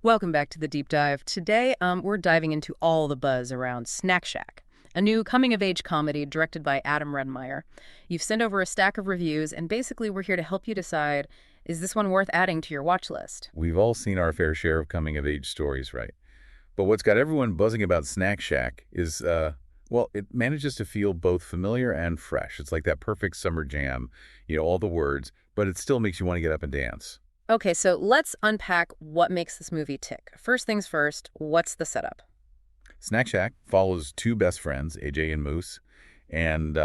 Welcome back to the deep dive. Today, we're diving into all the buzz around Snack Shack, a new coming-of-age comedy directed by Adam Rehmeier. You've sent over a stack of reviews, and basically we're here to help you decide, is this one worth adding to your watch list? We've all seen our fair share of coming-of-age stories, right? But what's got everyone buzzing about Snack Shack is, well, it manages to feel both familiar and fresh. It's like that perfect summer jam, all the words, but it still makes you want to get up and dance. Okay, so let's unpack what makes this movie tick. First things first, what's the setup? Snack Shack follows two best friends, AJ and Moose, and,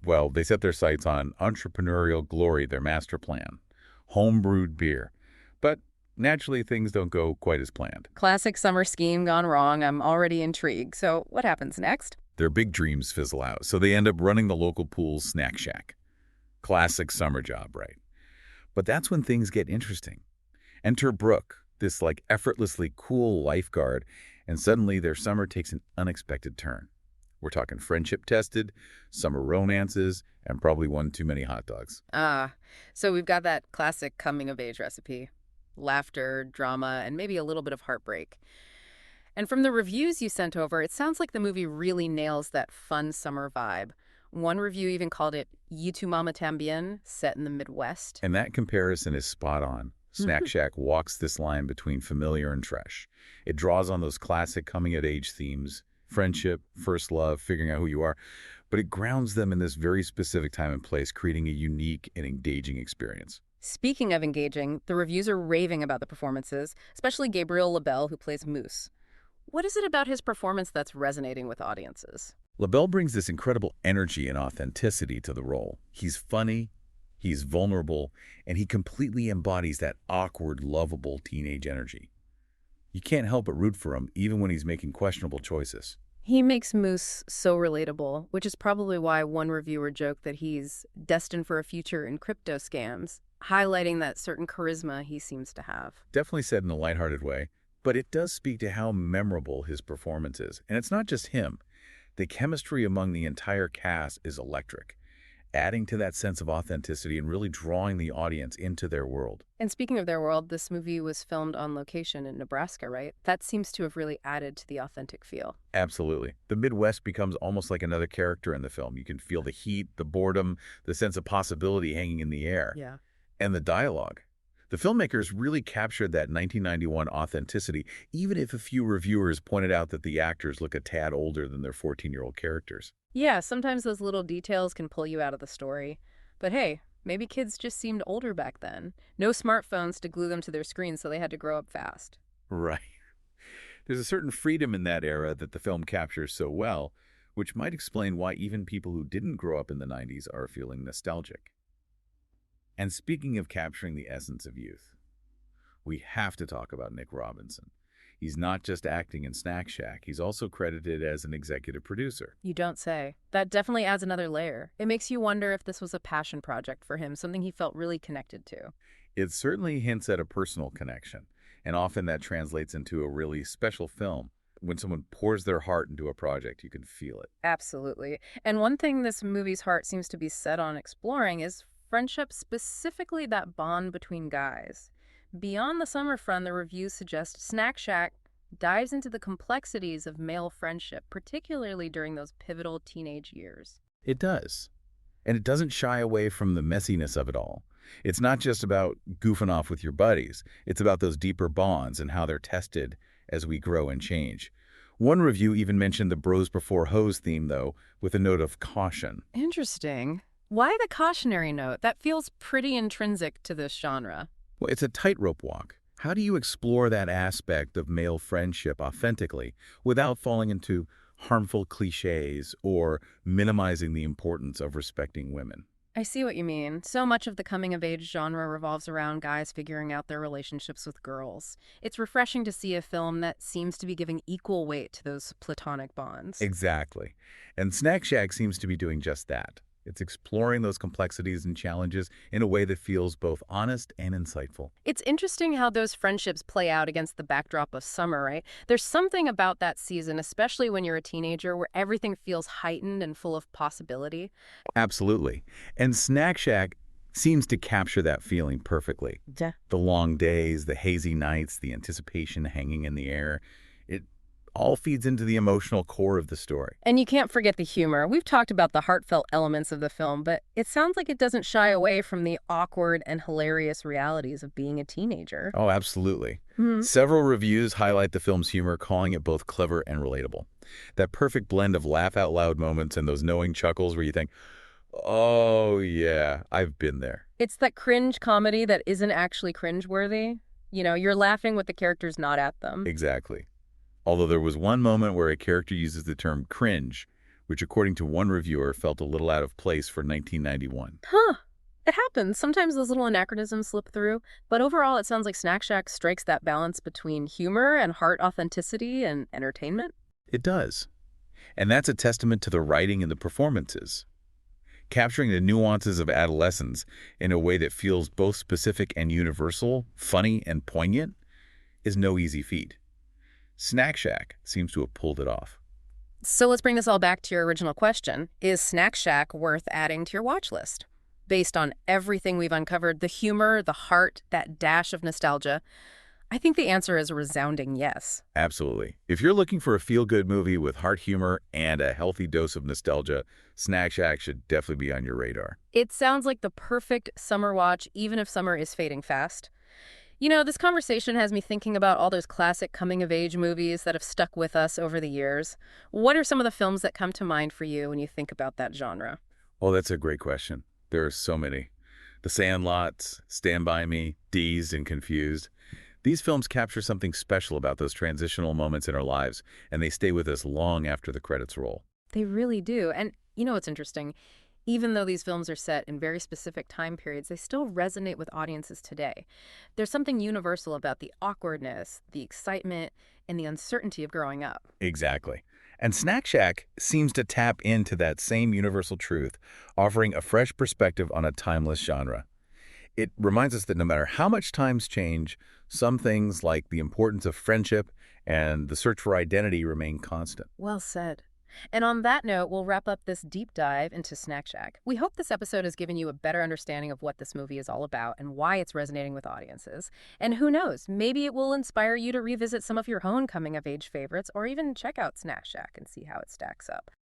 well, they set their sights on entrepreneurial glory, their master plan, home-brewed beer. But naturally, things don't go quite as planned. Classic summer scheme gone wrong. I'm already intrigued. So what happens next? Their big dreams fizzle out, so they end up running the local pool's Snack Shack. Classic summer job, right? But that's when things get interesting. Enter Brooke, this effortlessly cool lifeguard, and suddenly their summer takes an unexpected turn. We're talking friendship-tested, summer romances, and probably one too many hot dogs. So we've got that classic coming-of-age recipe. Laughter, drama, and maybe a little bit of heartbreak. And from the reviews you sent over, it sounds like the movie really nails that fun summer vibe. One review even called it "Y tu mama tambien," set in the Midwest. And that comparison is spot on. Snack Shack walks this line between familiar and fresh. It draws on those classic coming-of-age themes, friendship, first love, figuring out who you are, but it grounds them in this very specific time and place, creating a unique and engaging experience. Speaking of engaging, the reviews are raving about the performances, especially Gabriel LaBelle, who plays Moose. What is it about his performance that's resonating with audiences? LaBelle brings this incredible energy and authenticity to the role. He's funny, he's vulnerable, and he completely embodies that awkward, lovable teenage energy. You can't help but root for him, even when he's making questionable choices. He makes Moose so relatable, which is probably why one reviewer joked that he's destined for a future in crypto scams, highlighting that certain charisma he seems to have. Definitely said in a lighthearted way, but it does speak to how memorable his performance is. And it's not just him. The chemistry among the entire cast is electric, adding to that sense of authenticity and really drawing the audience into their world. And speaking of their world, this movie was filmed on location in Nebraska, right? That seems to have really added to the authentic feel. Absolutely. The Midwest becomes almost like another character in the film. You can feel the heat, the boredom, the sense of possibility hanging in the air. Yeah. And the dialogue. The filmmakers really captured that 1991 authenticity, even if a few reviewers pointed out that the actors look a tad older than their 14-year-old characters. Yeah, sometimes those little details can pull you out of the story. But hey, maybe kids just seemed older back then. No smartphones to glue them to their screens, so they had to grow up fast. Right. There's a certain freedom in that era that the film captures so well, which might explain why even people who didn't grow up in the 90s are feeling nostalgic. And speaking of capturing the essence of youth, we have to talk about Nick Robinson. He's not just acting in Snack Shack, he's also credited as an executive producer. You don't say. That definitely adds another layer. It makes you wonder if this was a passion project for him, something he felt really connected to. It certainly hints at a personal connection, and often that translates into a really special film. When someone pours their heart into a project, you can feel it. Absolutely. And one thing this movie's heart seems to be set on exploring is friendship, specifically that bond between guys. Beyond the summer fun, the reviews suggest Snack Shack dives into the complexities of male friendship, particularly during those pivotal teenage years. It does. And it doesn't shy away from the messiness of it all. It's not just about goofing off with your buddies. It's about those deeper bonds and how they're tested as we grow and change. One review even mentioned the bros before hoes theme, though, with a note of caution. Interesting. Why the cautionary note? That feels pretty intrinsic to this genre. Well, it's a tightrope walk. How do you explore that aspect of male friendship authentically without falling into harmful cliches or minimizing the importance of respecting women? I see what you mean. So much of the coming-of-age genre revolves around guys figuring out their relationships with girls. It's refreshing to see a film that seems to be giving equal weight to those platonic bonds. Exactly. And Snack Shack seems to be doing just that. It's exploring those complexities and challenges in a way that feels both honest and insightful. It's interesting how those friendships play out against the backdrop of summer, right? There's something about that season, especially when you're a teenager, where everything feels heightened and full of possibility. Absolutely. And Snack Shack seems to capture that feeling perfectly. Yeah. The long days, the hazy nights, the anticipation hanging in the air. It all feeds into the emotional core of the story. And you can't forget the humor. We've talked about the heartfelt elements of the film, but it sounds like it doesn't shy away from the awkward and hilarious realities of being a teenager. Oh, absolutely. Hmm. Several reviews highlight the film's humor, calling it both clever and relatable. That perfect blend of laugh-out-loud moments and those knowing chuckles where you think, oh, yeah, I've been there. It's that cringe comedy that isn't actually cringeworthy. You're laughing with the characters, not at them. Exactly. Although there was one moment where a character uses the term cringe, which according to one reviewer felt a little out of place for 1991. Huh. It happens. Sometimes those little anachronisms slip through, but overall it sounds like Snack Shack strikes that balance between humor and heart authenticity and entertainment. It does. And that's a testament to the writing and the performances. Capturing the nuances of adolescence in a way that feels both specific and universal, funny and poignant, is no easy feat. Snack Shack seems to have pulled it off. So let's bring this all back to your original question. Is Snack Shack worth adding to your watch list? Based on everything we've uncovered, the humor, the heart, that dash of nostalgia, I think the answer is a resounding yes. Absolutely. If you're looking for a feel-good movie with heart humor and a healthy dose of nostalgia, Snack Shack should definitely be on your radar. It sounds like the perfect summer watch, even if summer is fading fast. This conversation has me thinking about all those classic coming-of-age movies that have stuck with us over the years. What are some of the films that come to mind for you when you think about that genre? Oh, that's a great question. There are so many. The Sandlots, Stand By Me, Dazed and Confused. These films capture something special about those transitional moments in our lives, and they stay with us long after the credits roll. They really do. And what's interesting? Even though these films are set in very specific time periods, they still resonate with audiences today. There's something universal about the awkwardness, the excitement, and the uncertainty of growing up. Exactly. And Snack Shack seems to tap into that same universal truth, offering a fresh perspective on a timeless genre. It reminds us that no matter how much times change, some things like the importance of friendship and the search for identity remain constant. Well said. And on that note, we'll wrap up this deep dive into Snack Shack. We hope this episode has given you a better understanding of what this movie is all about and why it's resonating with audiences. And who knows, maybe it will inspire you to revisit some of your own coming-of-age favorites or even check out Snack Shack and see how it stacks up.